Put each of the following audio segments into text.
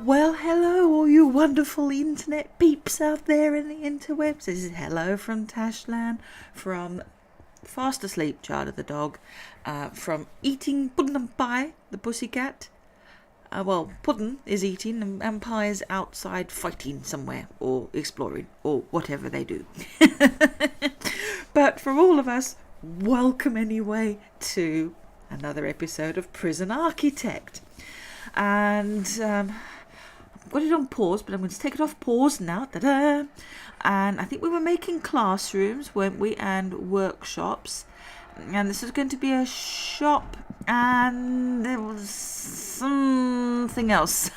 Well, hello, all you wonderful internet peeps out there in the interwebs. This is hello from Tashlan, from Fast Asleep, Child of the Dog, from Eating Puddon Anpye, the pussycat. Well, Puddon is eating and Anpye is outside fighting somewhere or exploring or whatever they do. But from all of us, welcome anyway to another episode of Prison Architect. And I've got it on pause, but I'm going to take it off pause now. Ta-da! And I think we were making classrooms, weren't we, and workshops. And this is going to be a shop, and there was something else.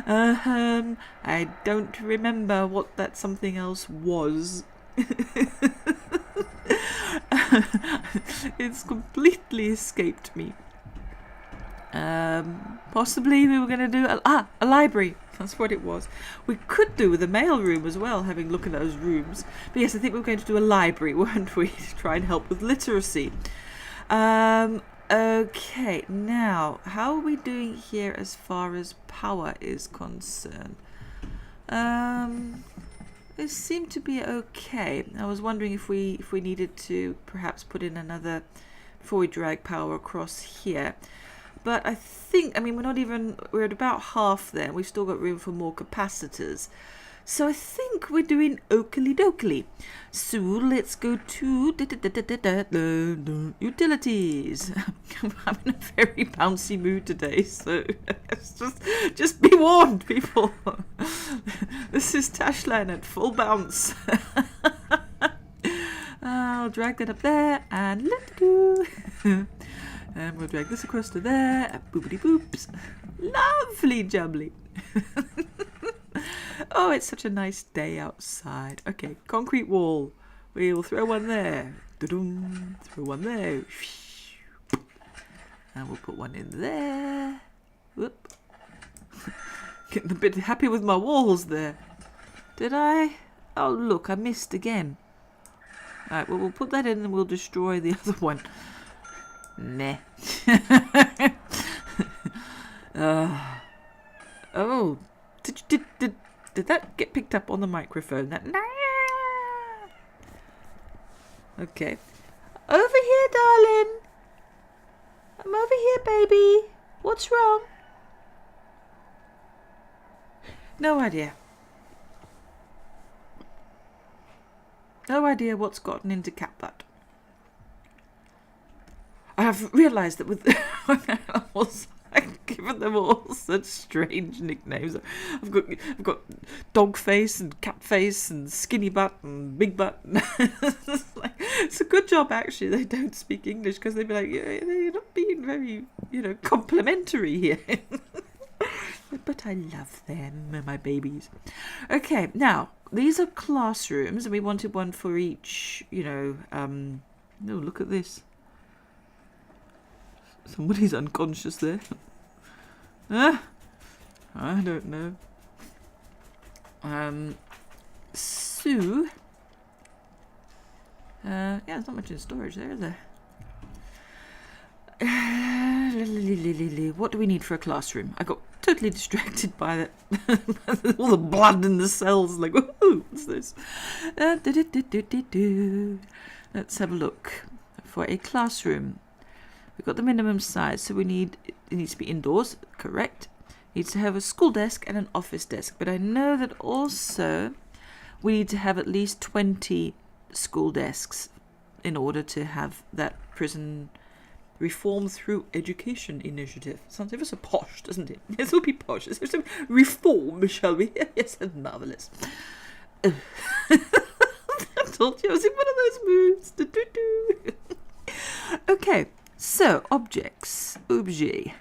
I don't remember what that something else was. It's completely escaped me. Possibly we were going to do a library. That's what it was. We could do with a mail room as well, having a look at those rooms. But yes, I think we were going to do a library, weren't we? To try and help with literacy. Okay, now, how are we doing here as far as power is concerned? It seemed to be okay. I was wondering if we needed to perhaps put in another, before we drag power across here. But I think, we're at about half there. We've still got room for more capacitors. So I think we're doing oakley dokley. So let's go to utilities. I'm in a very bouncy mood today, so just be warned, people. This is Tashlan at full bounce. I'll drag that up there and let go. And we'll drag this across to there, and boopity boops. Lovely jubbly. Oh, it's such a nice day outside. Okay, concrete wall. We'll throw one there. Da-dum. Throw one there. And we'll put one in there. Whoop. Getting a bit happy with my walls there. Did I? Oh, look, I missed again. Alright, well, we'll put that in and we'll destroy the other one. Meh. Oh, did that get picked up on the microphone? That okay. Over here, darling. I'm over here, baby. What's wrong? No idea. No idea what's gotten into CapCut. I have realised that with animals, I've given them all such strange nicknames. I've got dog face and cat face and skinny butt and big butt. It's a good job actually they don't speak English, because they'd be like, yeah, you're not being very, complimentary here. But I love them, my babies. Okay, now these are classrooms, and we wanted one for each. Oh, look at this. Somebody's unconscious there. I don't know. So, there's not much in storage there, is there? What do we need for a classroom? I got totally distracted by that. All the blood in the cells. Like, whoa, what's this? Let's have a look for a classroom. We've got the minimum size, so it needs to be indoors, correct. It needs to have a school desk and an office desk. But I know that also we need to have at least 20 school desks in order to have that prison reform through education initiative. Sounds ever so posh, doesn't it? Yes, it'll be posh. Let's have some reform, shall we? Yes, that's marvellous. I told you I was in one of those moods. Okay. So, objects, objet.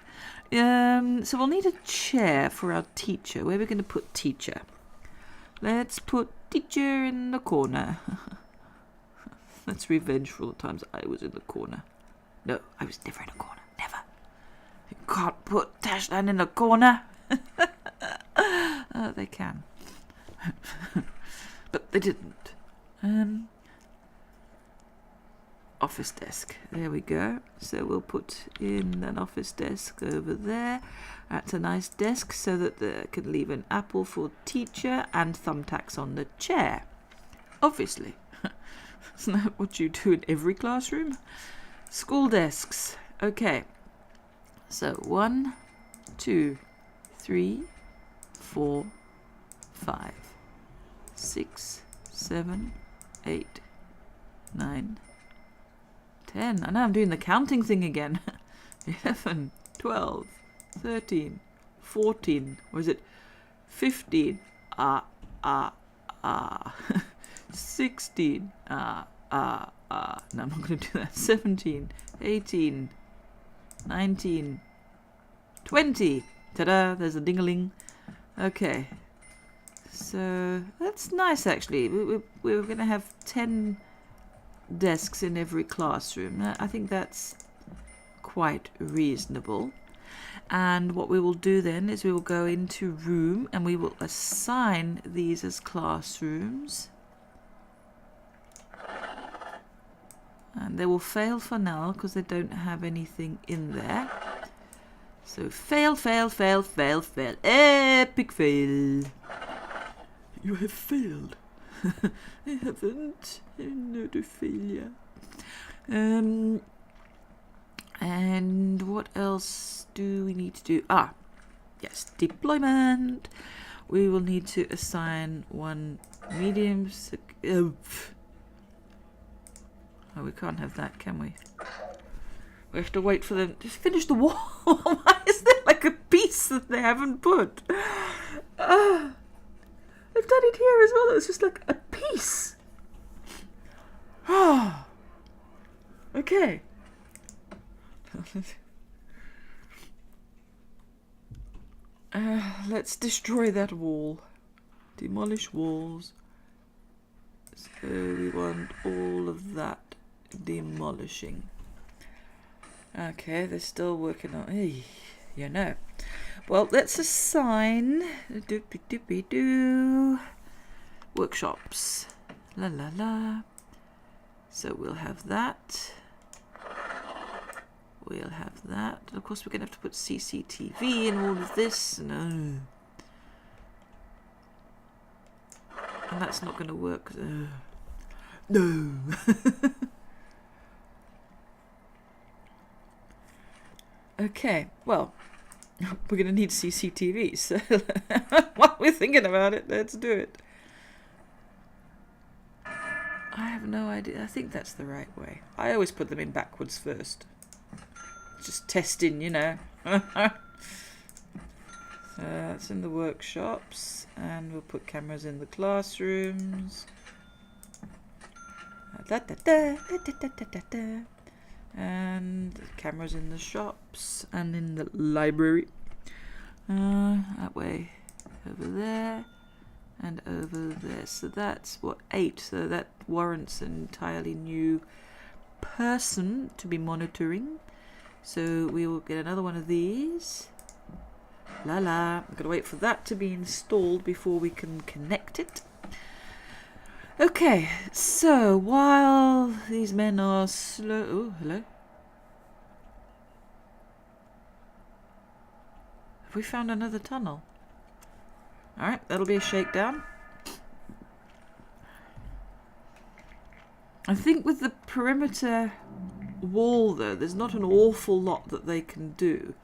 So we'll need a chair for our teacher. Where are we going to put teacher? Let's put teacher in the corner. That's revenge for all the times I was in the corner. No, I was never in a corner. Never. You can't put Tashlan in a corner. Oh, they can. But they didn't. Office desk. There we go. So we'll put in an office desk over there. That's a nice desk so that they can leave an apple for teacher and thumbtacks on the chair. Obviously. Isn't that what you do in every classroom? School desks. Okay. So 1, 2, 3, 4, 5, 6, 7, 8, 9, 10. I know I'm doing the counting thing again. 11, 12, 13, 14. Or is it 15? 16. No, I'm not going to do that. 17, 18, 19, 20. Ta-da, there's a ding-a-ling. Okay. So that's nice, actually. We're going to have 10 desks in every classroom. I think that's quite reasonable. And what we will do then is we will go into room and we will assign these as classrooms. And they will fail for now because they don't have anything in there. So fail, fail, fail, fail, fail. Epic fail. You have failed. I haven't. Not a failure. And what else do we need to do? Yes, deployment. We will need to assign one medium. Oh, we can't have that, can we? We have to wait for them to finish the wall. Why is there like a piece that they haven't put? They've done it here as well. It's just like a piece. Okay. Let's destroy that wall. Demolish walls. So we want all of that demolishing. Okay, they're still working on. You know. Well, let's assign workshops. La la la. So we'll have that. We'll have that. And of course, we're going to have to put CCTV in all of this. No. And that's not going to work. No. Okay, well, we're going to need CCTV, so while we're thinking about it, let's do it. I have no idea. I think that's the right way. I always put them in backwards first. Just testing, you know. So that's in the workshops, and we'll put cameras in the classrooms. And cameras in the shops and in the library. That way, over there and over there. So that's what, 8. So that warrants an entirely new person to be monitoring. So we will get another one of these. La la. I'm going to wait for that to be installed before we can connect it. Okay, so while these men are slow... Oh, hello. Have we found another tunnel? Alright, that'll be a shakedown. I think with the perimeter wall, though, there's not an awful lot that they can do.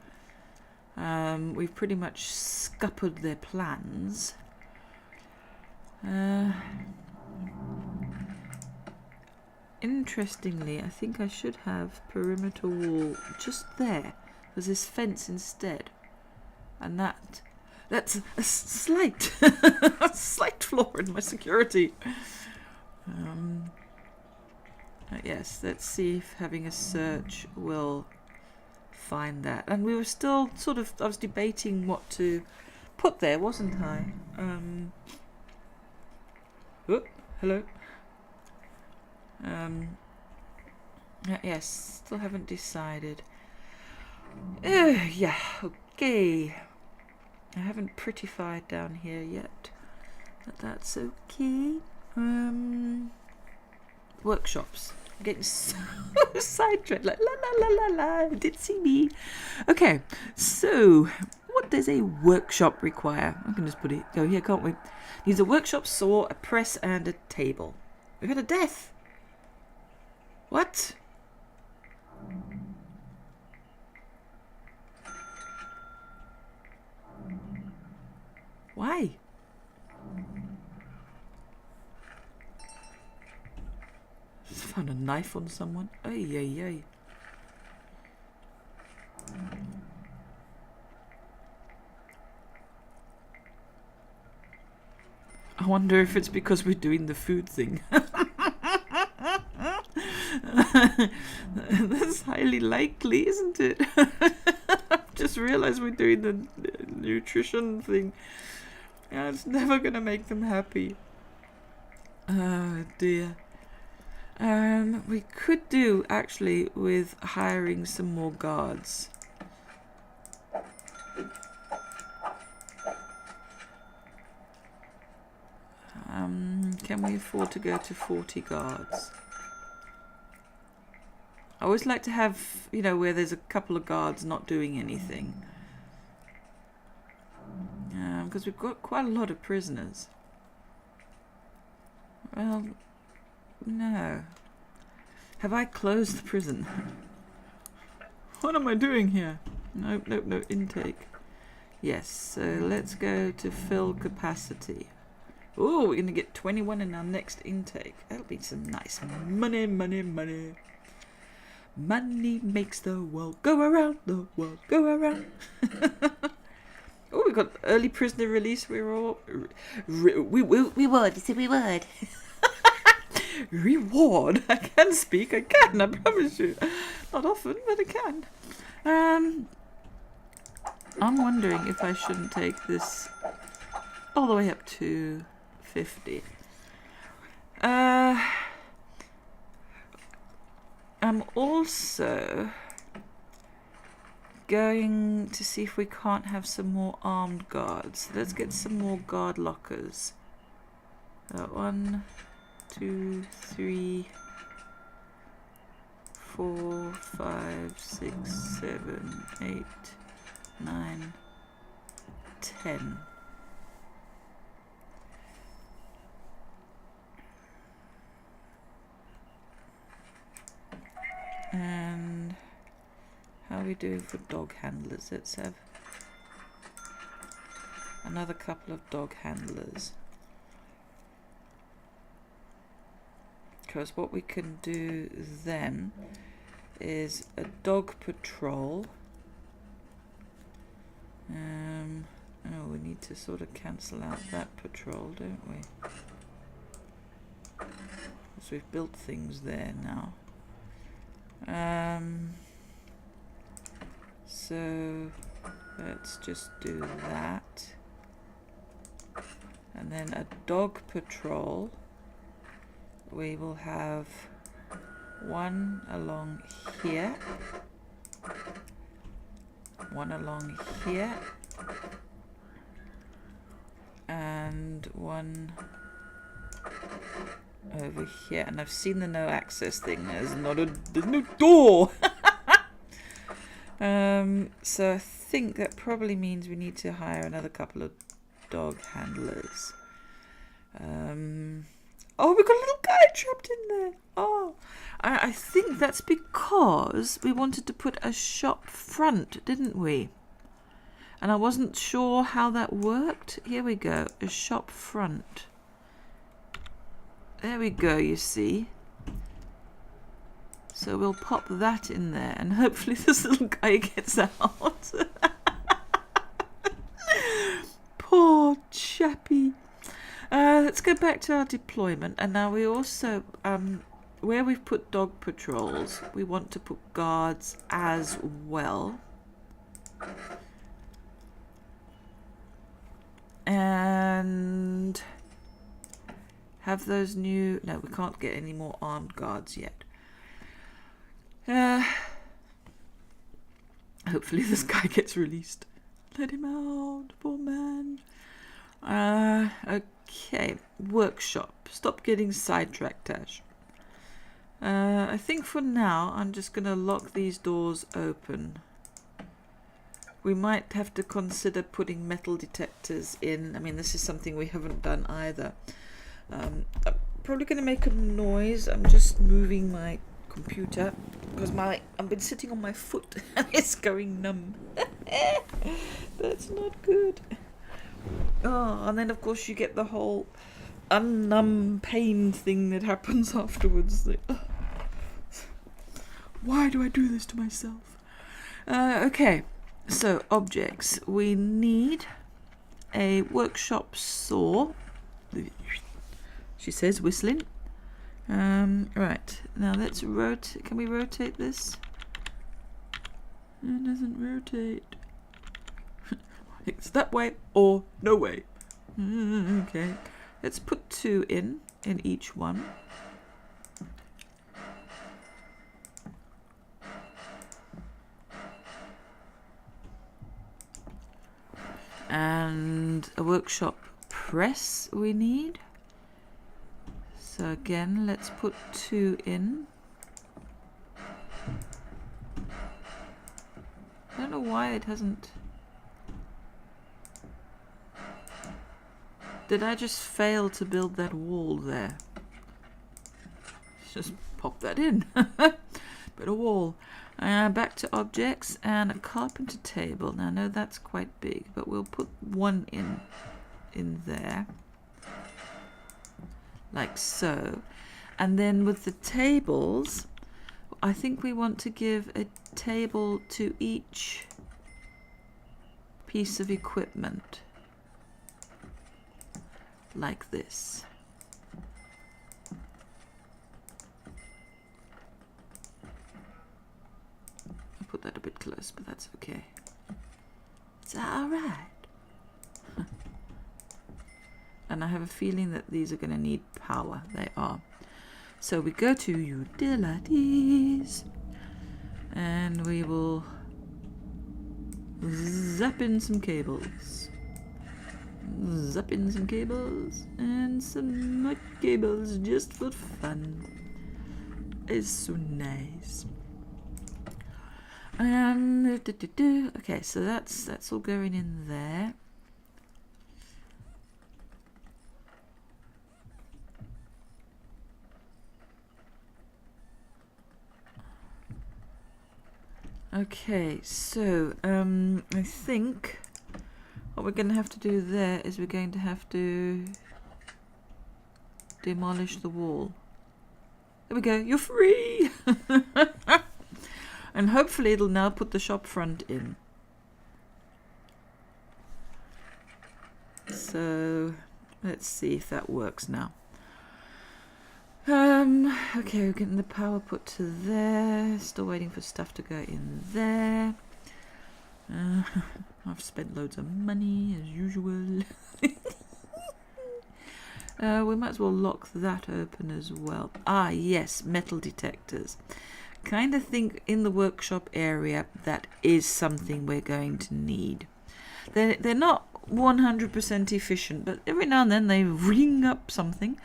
We've pretty much scuppered their plans. Interestingly, I think I should have perimeter wall just there. There's this fence instead. And that's a slight a slight flaw in my security. Yes, let's see if having a search will find that. And we were still sort of, I was debating what to put there, wasn't I? Oh, hello. Yes, still haven't decided. Yeah, okay. I haven't prettified down here yet, but that's okay. Workshops. I'm getting so sidetracked, like la la la la la, did see me. Okay, so what does a workshop require? I can just go here, can't we? Needs a workshop, saw, a press, and a table. We've had a death. What? Why? Just found a knife on someone. Ay, ay, ay. I wonder if it's because we're doing the food thing. That's highly likely, isn't it? I've just realized we're doing the nutrition thing. Yeah, it's never gonna make them happy. Oh dear. We could do actually with hiring some more guards. Can we afford to go to 40 guards? I always like to have, you know, where there's a couple of guards not doing anything. Because we've got quite a lot of prisoners. Well, no. Have I closed the prison? What am I doing here? Nope, nope, no, intake. Yes, so let's go to fill capacity. Oh, we're going to get 21 in our next intake. That'll be some nice money, money, money. Money makes the world go around, the world go around. Oh, we got early prisoner release. We would. Reward. I can speak. I can. I promise you. Not often, but I can. I'm wondering if I shouldn't take this all the way up to 50. I'm also going to see if we can't have some more armed guards. Let's get some more guard lockers. 1, 2, 3, 4, 5, 6, 7, 8, 9, 10. And how are we doing for dog handlers? Let's have another couple of dog handlers. Because what we can do then is a dog patrol. Oh, we need to sort of cancel out that patrol, don't we? Because we've built things there now. So let's just do that. And then a dog patrol. We will have one along here, one along here, and one over here. And I've seen the no access thing. There's no door. So I think that probably means we need to hire another couple of dog handlers. Oh, we've got a little guy trapped in there. Oh, I think that's because we wanted to put a shop front, didn't we? And I wasn't sure how that worked. Here we go, a shop front. There we go, you see. So we'll pop that in there and hopefully this little guy gets out. Poor chappy. Let's go back to our deployment, and now we also where we've put dog patrols, we want to put guards as well. And have those new... No, we can't get any more armed guards yet. Hopefully this guy gets released. Let him out, poor man. Okay, workshop. Stop getting sidetracked, Tash. I think for now I'm just going to lock these doors open. We might have to consider putting metal detectors in. I mean, this is something we haven't done either. I'm probably going to make a noise. I'm just moving my computer because I've been sitting on my foot and it's going numb. That's not good. Oh, and then of course you get the whole unnumb pain thing that happens afterwards. Like, why do I do this to myself? Okay, so objects. We need a workshop saw. She says, whistling. Right, now let's rotate. Can we rotate this? It doesn't rotate. It's that way or no way. Okay, let's put 2 in each one. And a workshop press we need. So again, let's put 2 in. I don't know why it hasn't... Did I just fail to build that wall there? Just pop that in. Bit of wall. Back to objects and a carpenter table. Now I know that's quite big, but we'll put 1 in there. Like so. And then with the tables, I think we want to give a table to each piece of equipment. Like this. I'll put that a bit close, but that's okay. It's alright. And I have a feeling that these are going to need power. They are. So we go to utilities. And we will zap in some cables. Zap in some cables. And some more cables just for fun. It's so nice. Okay, so that's all going in there. Okay, so I think what we're going to have to do there is we're going to have to demolish the wall. There we go, you're free! And hopefully it'll now put the shop front in. So let's see if that works now. Okay, we're getting the power put to there. Still waiting for stuff to go in there. I've spent loads of money as usual. We might as well lock that open as well. Ah, yes, metal detectors. Kind of think in the workshop area that is something we're going to need. They're not 100% efficient, but every now and then they ring up something.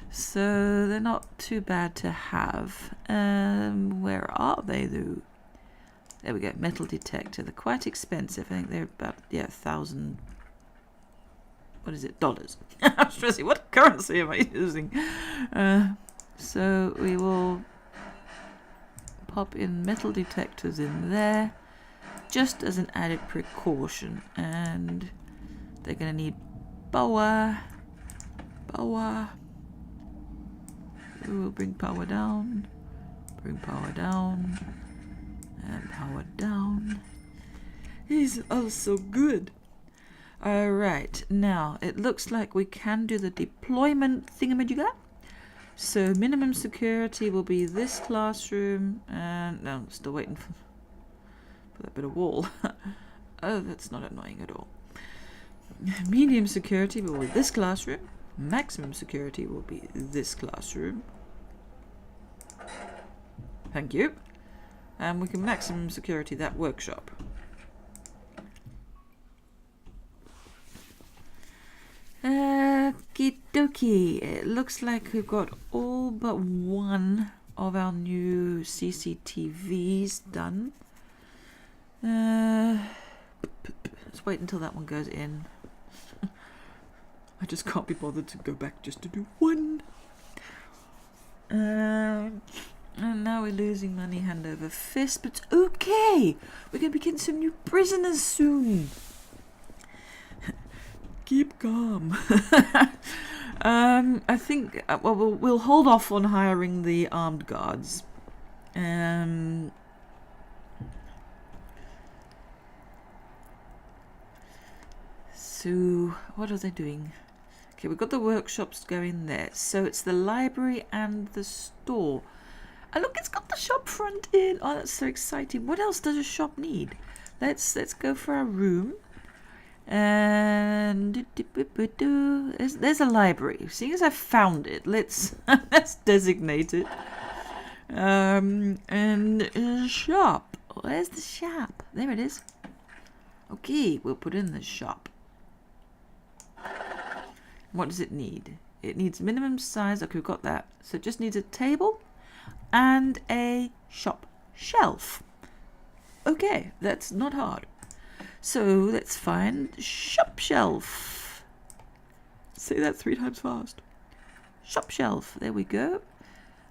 So they're not too bad to have. Where are they though? There we go, metal detector. They're quite expensive. I think they're about, yeah, 1,000. What is it? Dollars. I was trying to see what currency am I using. So we will pop in metal detectors in there, just as an added precaution. And they're going to need power. Power. We will bring power down. Bring power down. And power down. He's also good. Alright, now it looks like we can do the deployment thingamajigga. So minimum security will be this classroom, and no, I'm still waiting for that bit of wall. Oh, that's not annoying at all. Medium security will be this classroom. Maximum security will be this classroom. Thank you. And we can maximum security that workshop. Okie dokie. It looks like we've got all but one of our new CCTVs done. Let's wait until that one goes in. I just can't be bothered to go back just to do one. And now we're losing money hand over fist, but it's okay. We're going to be getting some new prisoners soon. Keep calm. I think well, we'll hold off on hiring the armed guards. So what are they doing? Okay, we've got the workshops going there. So it's the library and the store. And look, it's got the shop front in. Oh, that's so exciting. What else does a shop need? Let's go for our room. And there's a library. Seeing as I found it, let's designate it. And a shop. Where's the shop? There it is. Okay, we'll put in the shop. What does it need? It needs minimum size. Okay, we've got that. So it just needs a table and a shop shelf. Okay, that's not hard. So let's find shop shelf. Say that 3 times fast. Shop shelf. There we go.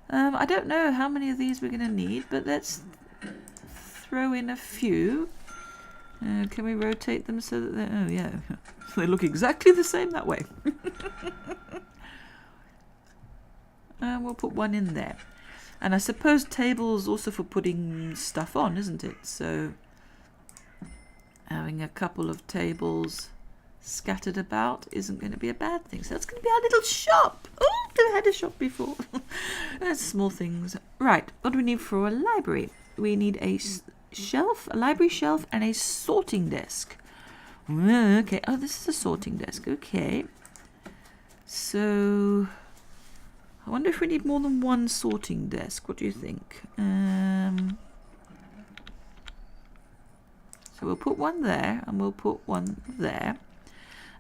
I don't know how many of these we're going to need, but let's throw in a few. Can we rotate them so that they're... Oh, yeah. They look exactly the same that way. We'll put one in there. And I suppose tables also for putting stuff on, isn't it? So having a couple of tables scattered about isn't going to be a bad thing. So that's going to be our little shop. Oh, I've had a shop before. That's small things. Right, what do we need for a library? We need a shelf, a library shelf, and a sorting desk. Okay, oh, this is a sorting desk. Okay. So I wonder if we need more than one sorting desk. What do you think? So we'll put one there, and we'll put one there.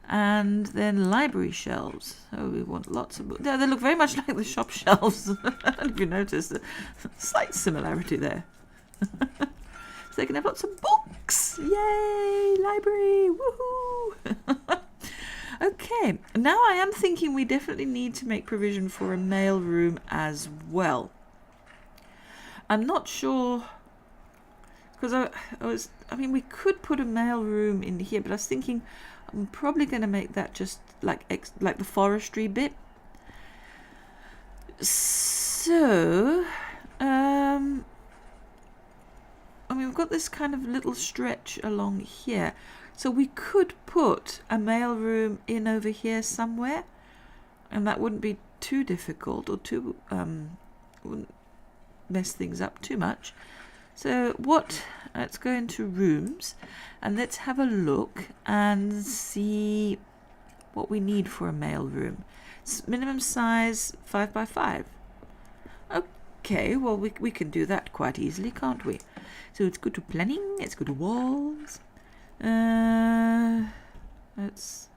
And then library shelves. Oh, we want lots of books. They look very much like the shop shelves. I don't know if you noticed a slight similarity there. So they can have lots of books. Yay, library, woohoo. Okay, now I am thinking we definitely need to make provision for a mail room as well. I'm not sure, because I mean, we could put a mail room in here, but I was thinking I'm probably going to make that just like the forestry bit. So, I mean, we've got this kind of little stretch along here. So we could put a mail room in over here somewhere, and that wouldn't be too difficult or too wouldn't mess things up too much. So let's go into rooms and let's have a look and see what we need for a mail room. Minimum size 5 by 5. Okay, well we can do that quite easily, can't we? So let's go to planning, let's go to walls. That's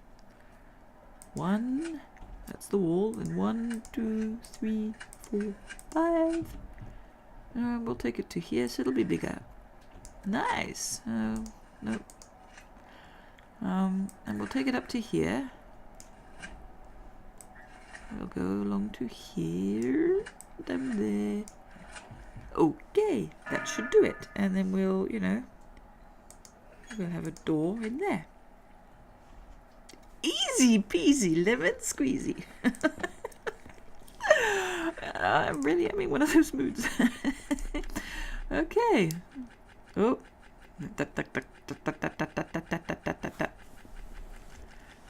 one, that's the wall, and 1, 2, 3, 4, 5. We'll take it to here, so it'll be bigger. Nice. Nope. And we'll take it up to here. We'll go along to here, down there. Okay, that should do it. And then we'll have a door in there. Easy peasy, lemon squeezy. I'm really having one of those moods. Okay. Oh.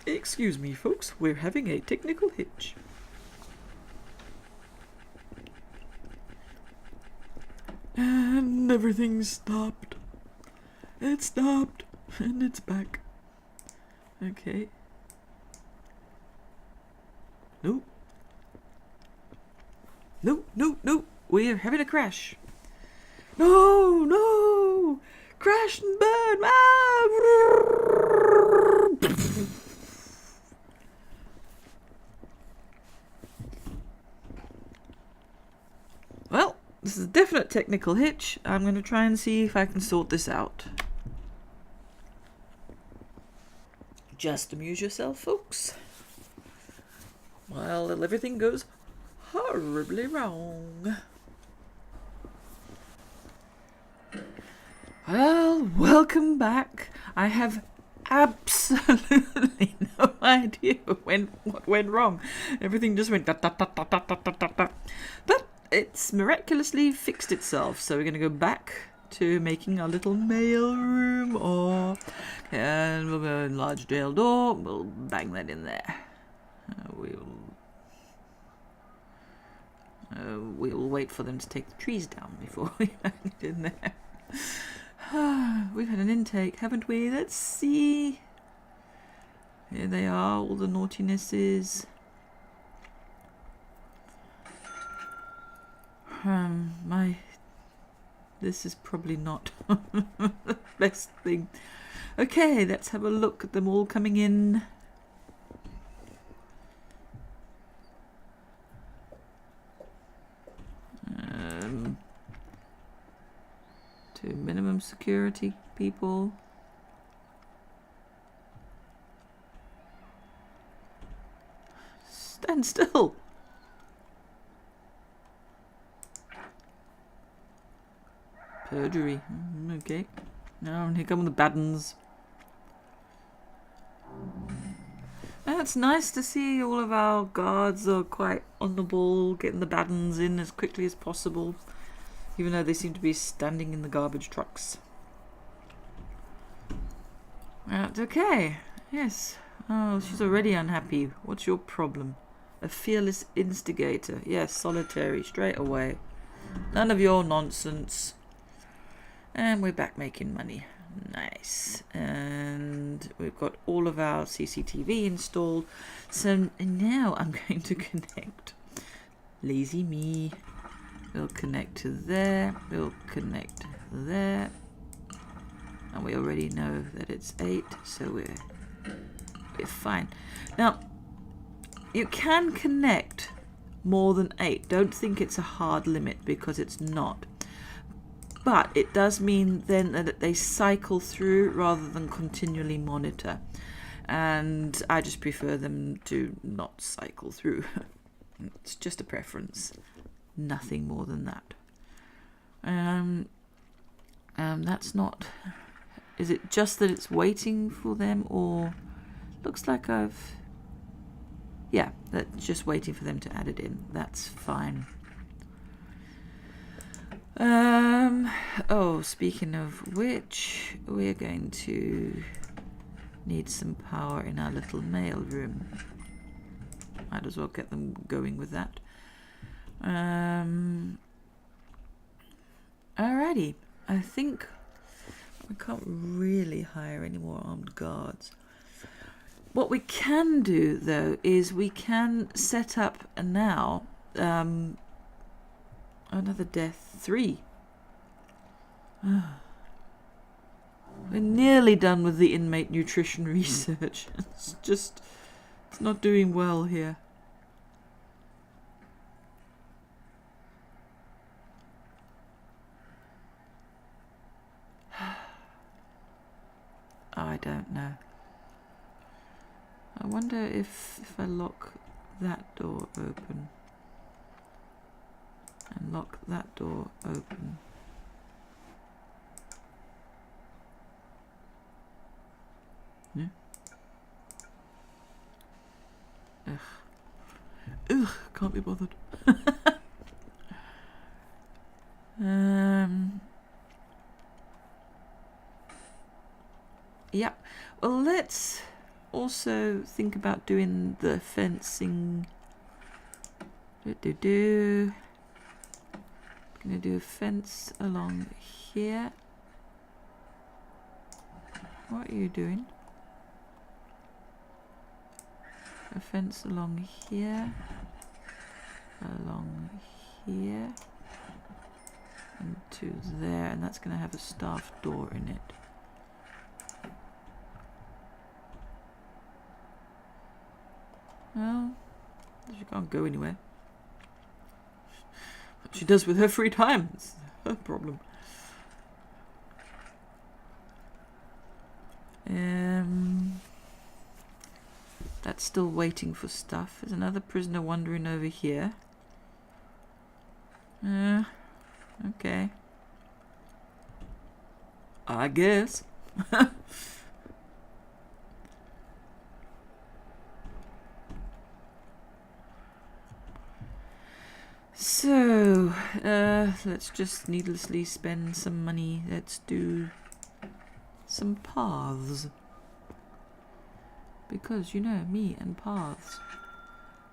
Excuse me, folks. We're having a technical hitch. And everything stopped. It stopped. And it's back. Okay. Nope. Nope, nope, nope. We're having a crash. No, no. Crash and burn. Ah! Well, this is a definite technical hitch. I'm going to try and see if I can sort this out. Just amuse yourself, folks, while everything goes horribly wrong. Well, welcome back. I have absolutely no idea what went wrong. Everything just went da da da da da da da da. But it's miraculously fixed itself, so we're going to go back to making our little mail room, and we'll go enlarge jail door. We'll bang that in there. We'll wait for them to take the trees down before we bang it in there. We've had an intake, haven't we? Let's see. Here they are, all the naughtinesses. This is probably not the best thing. Okay, let's have a look at them all coming in. To minimum security people. Stand still. Perjury. Okay. Now here come the bad uns. It's nice to see all of our guards are quite on the ball, getting the bad uns in as quickly as possible, even though they seem to be standing in the garbage trucks. That's okay. Yes. Oh, she's already unhappy. What's your problem? A fearless instigator. Yes, solitary, straight away. None of your nonsense. And we're back making money. Nice. And we've got all of our CCTV installed. So now I'm going to connect. Lazy me. We'll connect to there. We'll connect there. And we already know that it's 8, so we're fine. Now, you can connect more than 8. Don't think it's a hard limit, because it's not. But it does mean then that they cycle through rather than continually monitor. And I just prefer them to not cycle through. It's just a preference. Nothing more than that. That's not... Is it just that it's waiting for them, or... Looks like I've... Yeah, that's just waiting for them to add it in. That's fine. Oh, speaking of which, we're going to need some power in our little mail room. Might as well get them going with that. Alrighty, I think we can't really hire any more armed guards. What we can do, though, is we can set up now another death 3. We're nearly done with the inmate nutrition research. It's not doing well here. I don't know. I wonder if I lock that door open and lock that door open. Yeah. Ugh, can't be bothered. Yeah. Well, let's also think about doing the fencing. Can Gonna do a fence along here. What are you doing? A fence along here, and to there, and that's going to have a staff door in it. Well, she can't go anywhere. What she does with her free time is her problem. That's still waiting for stuff. There's another prisoner wandering over here. Okay. I guess. So, let's just needlessly spend some money. Let's do some paths. Because, you know, me and paths.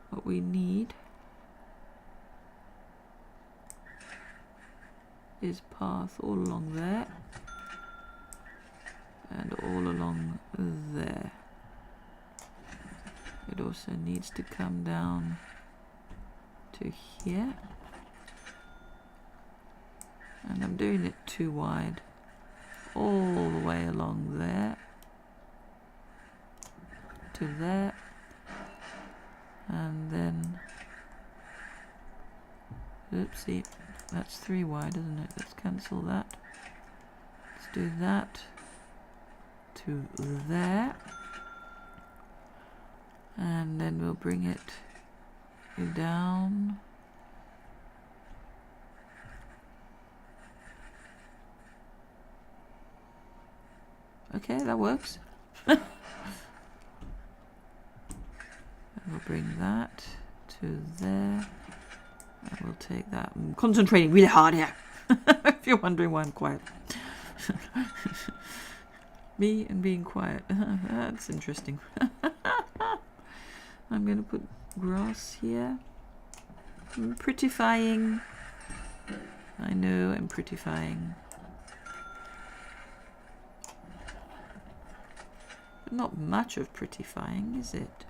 What we need is path all along there. And all along there. It also needs to come down to here. And I'm doing it too wide. All the way along there. To there. And then... Oopsie. That's 3 wide, isn't it? Let's cancel that. Let's do that. To there. And then we'll bring it down. Okay, that works. And we'll bring that to there. And we'll take that. I'm concentrating really hard here. If you're wondering why I'm quiet. Me and being quiet. That's interesting. I'm going to put grass here. I'm prettifying. I know I'm prettifying. But not much of prettifying, is it?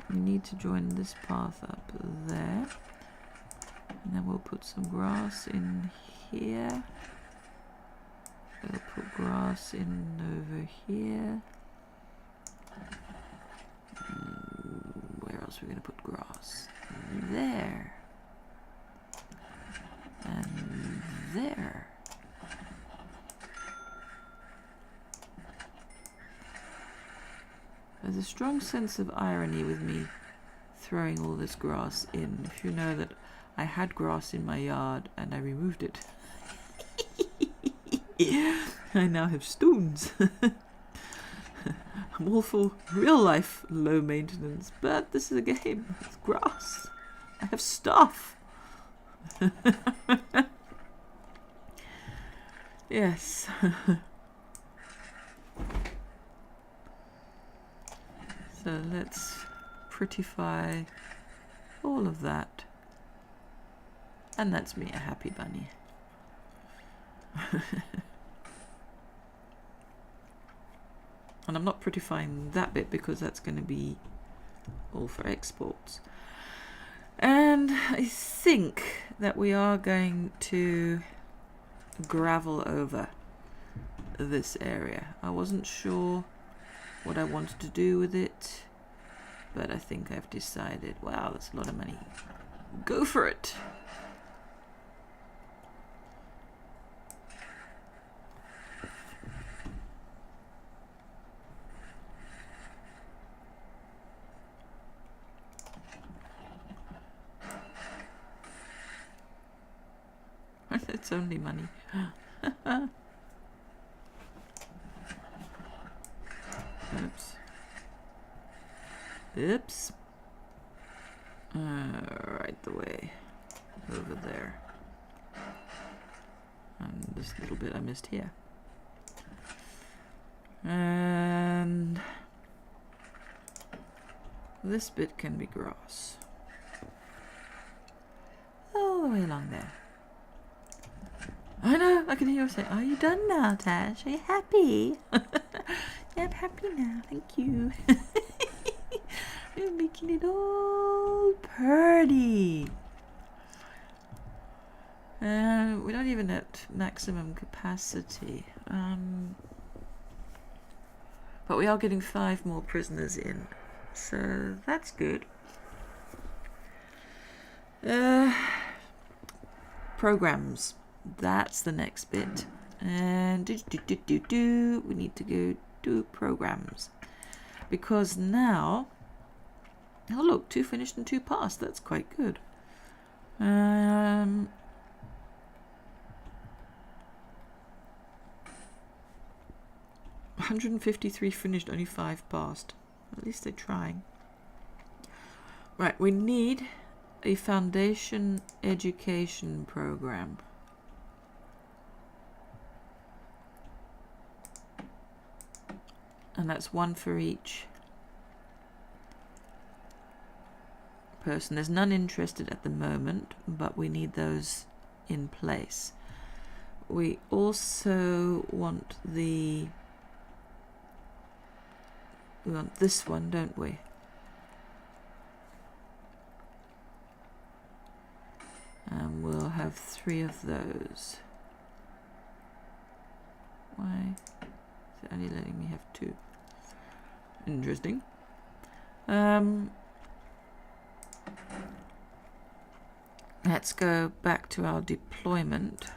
We need to join this path up there. And then we'll put some grass in here. We'll put grass in over here. Where else are we going to put grass? There. And there. There's a strong sense of irony with me throwing all this grass in. If you know that I had grass in my yard and I removed it. I now have stones. I'm all for real life low maintenance, but this is a game. It's grass. I have stuff. Yes. So let's prettify all of that. And that's me, a happy bunny. And I'm not prettifying that bit because that's going to be all for exports. And I think that we are going to gravel over this area. I wasn't sure what I wanted to do with it, but I think I've decided, wow, that's a lot of money. Go for it! It's only money. Oops. Oops. Right the way over there. And this little bit I missed here. And this bit can be grass. Oh the way along there. I know, I can hear her say, are you done now, Tash? Are you happy? Yeah, I'm happy now, thank you. You're making it all pretty. We're not even at maximum capacity. But we are getting 5 more prisoners in. So that's good. Programs. That's the next bit. And we need to go do programs. Because now, oh look, 2 finished and 2 passed. That's quite good. 153 finished, only 5 passed. At least they're trying. Right, we need a foundation education program. And that's 1 for each person. There's none interested at the moment, but we need those in place. We also want we want this one, don't we? And we'll have 3 of those. Why is it only letting me have 2? Interesting. Let's go back to our deployment.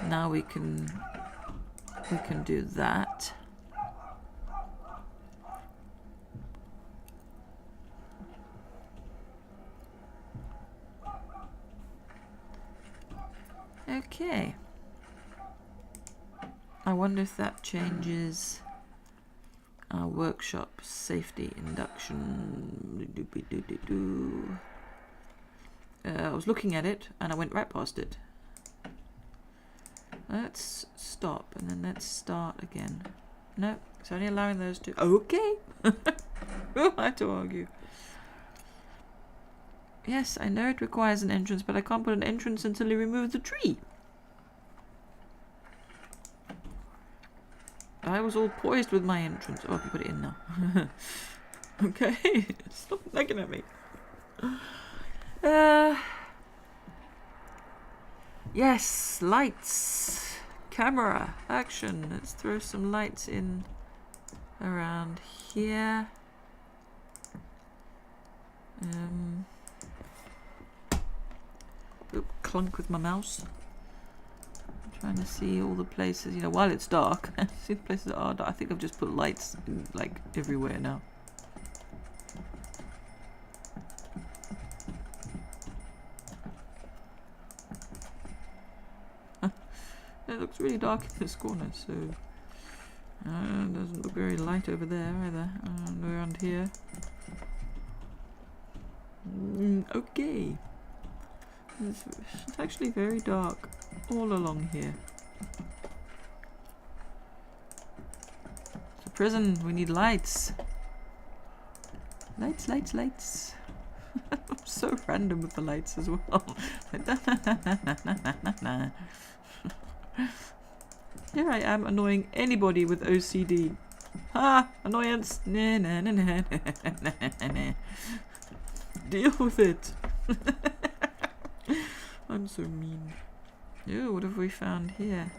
Now we can do that. Okay. I wonder if that changes our workshop safety induction. I was looking at it and I went right past it. Let's stop and then let's start again. No, it's only allowing those 2. Okay. Who am I to argue? Yes, I know it requires an entrance, but I can't put an entrance until you remove the tree. I was all poised with my entrance. Oh, I can put it in now. Okay, stop looking at me. Yes, lights, camera, action. Let's throw some lights in around here. Oop, clunk with my mouse. I'm trying to see all the places, you know, while it's dark. See the places that are dark. I think I've just put lights in, like everywhere now. It looks really dark in this corner, so it doesn't look very light over there either. And around here. Okay. It's actually very dark all along here. It's a prison. We need lights. Lights, lights, lights. I'm so random with the lights as well. Here I am annoying anybody with OCD. Ah, annoyance. Nah, nah, nah, nah, nah, nah, nah. Deal with it. I'm so mean. Ew, what have we found here?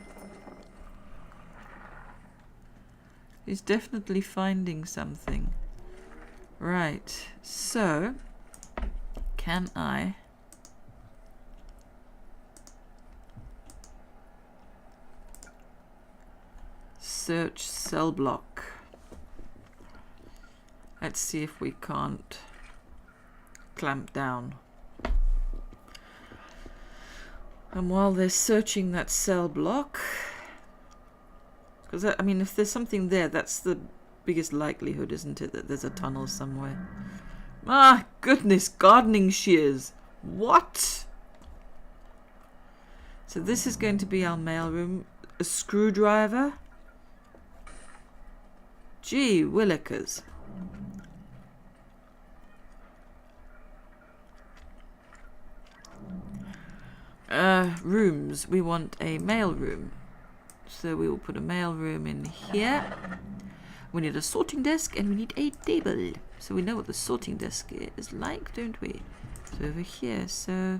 He's definitely finding something. Right, so can I search cell block? Let's see if we can't clamp down. And while they're searching that cell block, because I mean, if there's something there, that's the biggest likelihood, isn't it, that there's a tunnel somewhere? Ah, goodness, gardening shears. What? So this is going to be our mailroom. A screwdriver. Gee willikers. rooms, we want a mail room. So we will put a mail room in here. We need a sorting desk and we need a table. So we know what the sorting desk is like, don't we? So over here, so...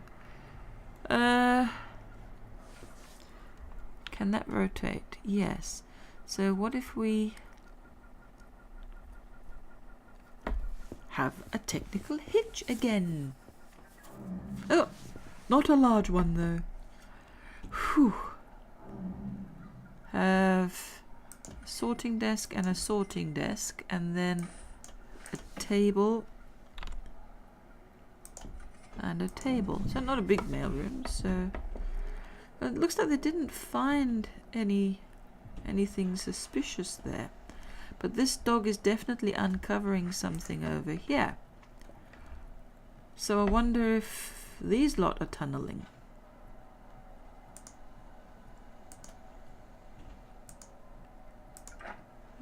can that rotate? Yes. So what if we have a technical hitch again? Oh, not a large one though. Whew. Have a sorting desk and a sorting desk, and then a table and a table. So not a big mailroom. So it looks like they didn't find anything suspicious there. But this dog is definitely uncovering something over here. So I wonder if these lot are tunneling.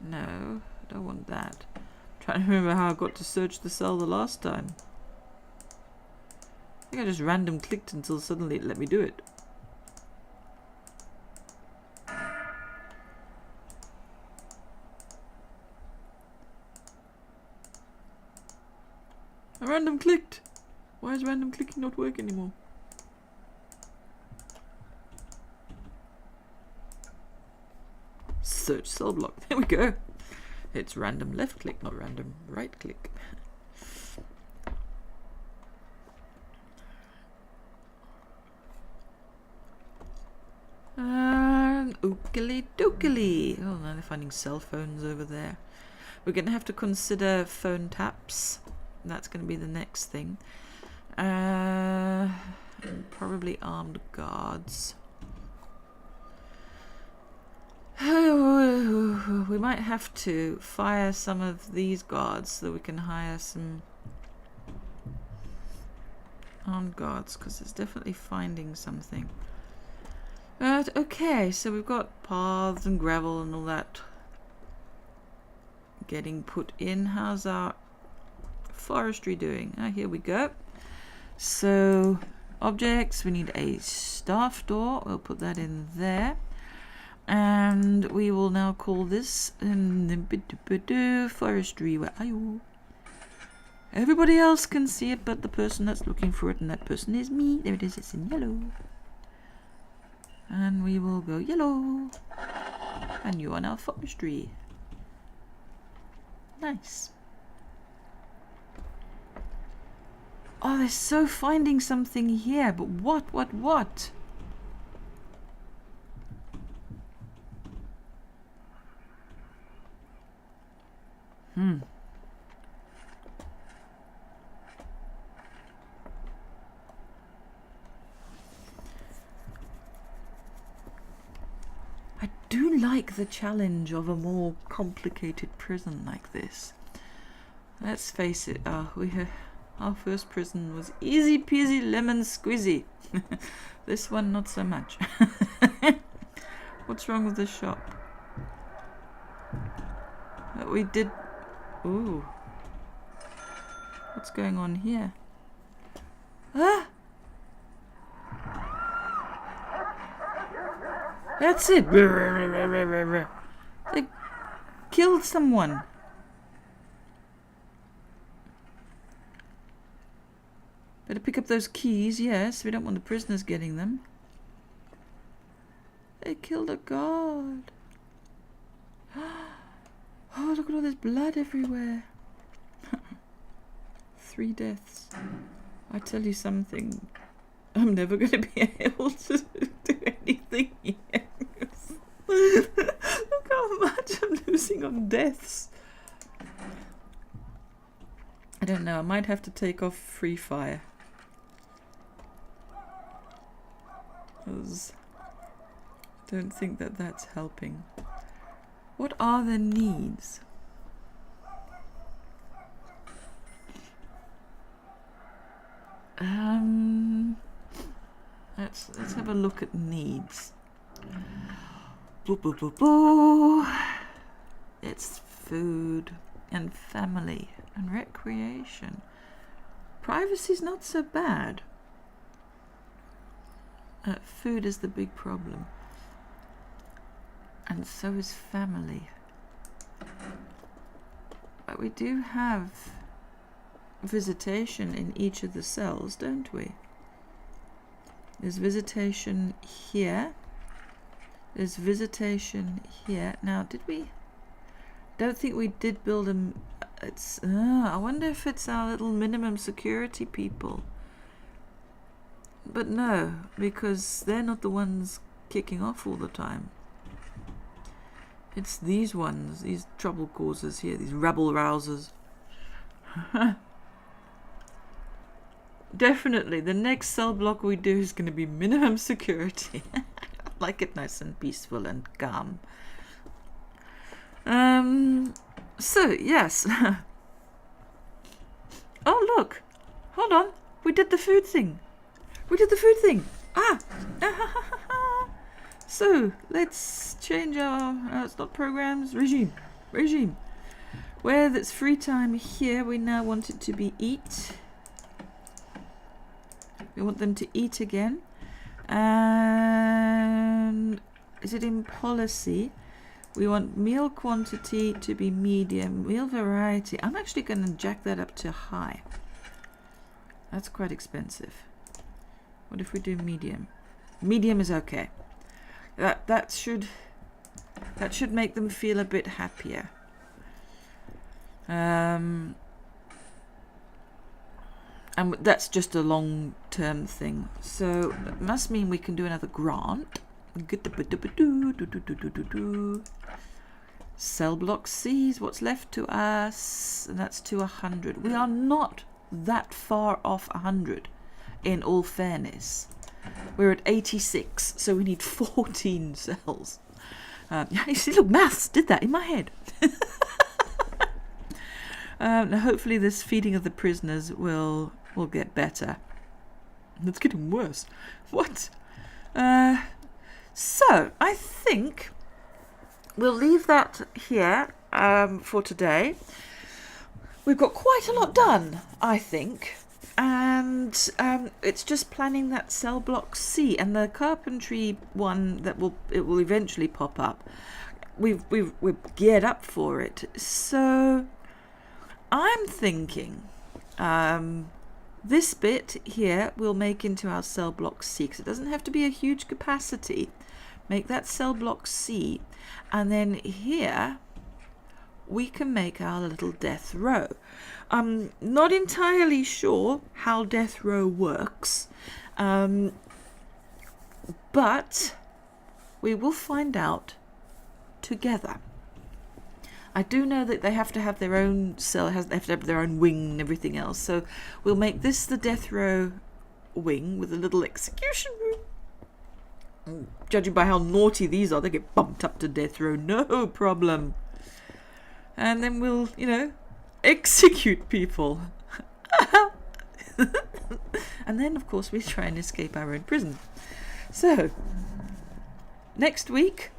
No, I don't want that. I'm trying to remember how I got to search the cell the last time. I think I just random clicked until suddenly it let me do it. I random clicked. Why is random clicking not work anymore? Search cell block. There we go. It's random left click, not random right click. Ookily dookily. Oh, now they're finding cell phones over there. We're going to have to consider phone taps. That's going to be the next thing. Probably armed guards. We might have to fire some of these guards so that we can hire some armed guards, because it's definitely finding something. But okay, so we've got paths and gravel and all that getting put in. How's our forestry doing? Ah, here we go. So objects, we need a staff door. We'll put that in there. And we will now call this forestry. Where are you? Everybody else can see it but the person that's looking for it, and that person is me. There it is, it's in yellow. And we will go yellow. And you are now forestry. Nice. Oh, they're so finding something here, but what? I do like the challenge of a more complicated prison like this. Let's face it, our first prison was easy peasy lemon squeezy. This one not so much. What's wrong with this shop? We did... Ooh. What's going on here? Ah! That's it! They killed someone. Better pick up those keys, yes. We don't want the prisoners getting them. They killed a guard. Oh, look at all this blood everywhere. 3 deaths. I tell you something. I'm never going to be able to do anything here. Look how much I'm losing on deaths. I don't know. I might have to take off free fire. 'Cause I don't think that that's helping. What are the needs? Let's have a look at needs. Boo, boo, boo, boo. It's food and family and recreation. Privacy's not so bad. Food is the big problem. And so is family. But we do have visitation in each of the cells, don't we? There's visitation here. There's visitation here. Now, did we? Don't think we did build a... It's... I wonder if it's our little minimum security people. But no, because they're not the ones kicking off all the time. It's these ones, these trouble causers here, these rabble rousers. Definitely, the next cell block we do is going to be minimum security. I like it nice and peaceful and calm. So, yes. Oh, look. Hold on. We did the food thing. So, let's change our... it's not programs. Regime. Where there's free time here, we now want it to be eat. We want them to eat again. And is it in policy? We want meal quantity to be medium. Meal variety. I'm actually going to jack that up to high. That's quite expensive. What if we do medium? Medium is okay. That should make them feel a bit happier. And that's just a long-term thing. So it must mean we can do another grant. Cell block C's, what's left to us? And that's to 100. We are not that far off 100, in all fairness. We're at 86, so we need 14 cells. You see, look, maths did that in my head. Hopefully this feeding of the prisoners will get better. It's getting worse. What? So, I think we'll leave that here for today. We've got quite a lot done, I think. And it's just planning that cell block C and the carpentry one that will eventually pop up. We're geared up for it. So I'm thinking this bit here we'll make into our cell block C, because it doesn't have to be a huge capacity. Make that cell block C, and then here we can make our little death row. I'm not entirely sure how death row works, but we will find out together. I do know that they have to have their own cell, they have to have their own wing and everything else, so we'll make this the death row wing with a little execution room. Judging by how naughty these are, they get bumped up to death row, no problem. And then we'll, execute people. And then, of course, we try and escape our own prison. So, next week,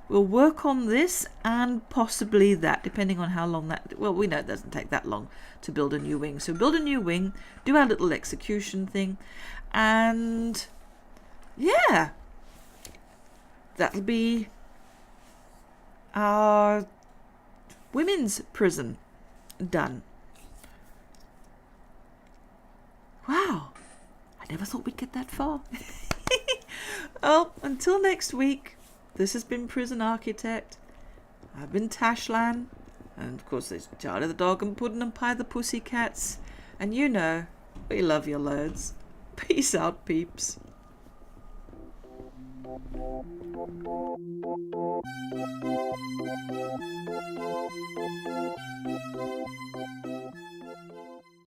we'll work on this and possibly that, depending on how long that... Well, we know it doesn't take that long to build a new wing. So build a new wing, do our little execution thing, and yeah, that'll be our women's prison done. Wow, I never thought we'd get that far. Well, until next week, this has been Prison Architect. I've been Tashlan, and of course there's Charlie the dog and Puddon Anpye the pussycats, and we love you loads. Peace out, peeps.